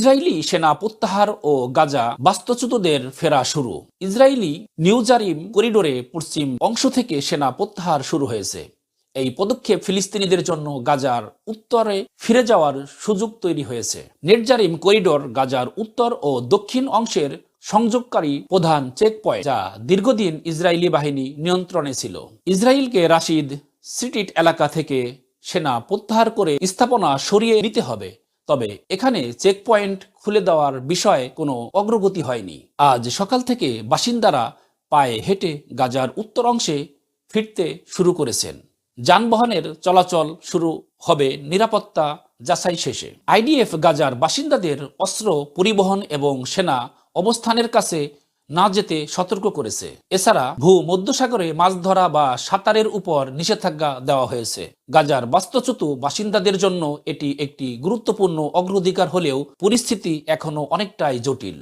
Israeli সেনা প্রত্যাহার ও গাজা বাস্তুচ্যুতদের ফেরা শুরু। ইসরায়েলি নিউজারিম করিডোরে পশ্চিম অংশ থেকে সেনা প্রত্যাহার শুরু হয়েছে। এই পদক্ষেপ ফিলিস্তিনিদের জন্য গাজার উত্তরে ফিরে যাওয়ার সুযোগ তৈরি হয়েছে। নেটজারিম করিডোর গাজার উত্তর ও দক্ষিণ অংশের সংযোগকারী প্রধান চেকপয়েন্ট, যা দীর্ঘদিন ইসরায়েলি বাহিনী নিয়ন্ত্রণে ছিল। ইসরায়েলকে রাশিদ স্ট্রিট এলাকা থেকে সেনা প্রত্যাহার করে স্থাপনা সরিয়ে নিতে হবে, তবে এখানে চেকপয়েন্ট খুলে দেওয়ার বিষয়ে কোনো অগ্রগতি হয়নি। আজ সকাল থেকে বাসিন্দারা পায়ে হেঁটে গাজার উত্তর অংশে ফিরতে শুরু করেছেন। যানবাহনের চলাচল শুরু হবে নিরাপত্তা যাচাই শেষে। আইডিএফ গাজার বাসিন্দাদের অস্ত্র পরিবহন এবং সেনা অবস্থানের কাছে না যেতে সতর্ক করেছে। এছাড়া ভূমধ্যসাগরে মাছ ধরা বা সাঁতারের উপর নিষেধাজ্ঞা দেওয়া হয়েছে। গাজার বাস্তুচ্যুত বাসিন্দাদের জন্য এটি একটি গুরুত্বপূর্ণ অগ্রাধিকার হলেও পরিস্থিতি এখনো অনেকটাই জটিল।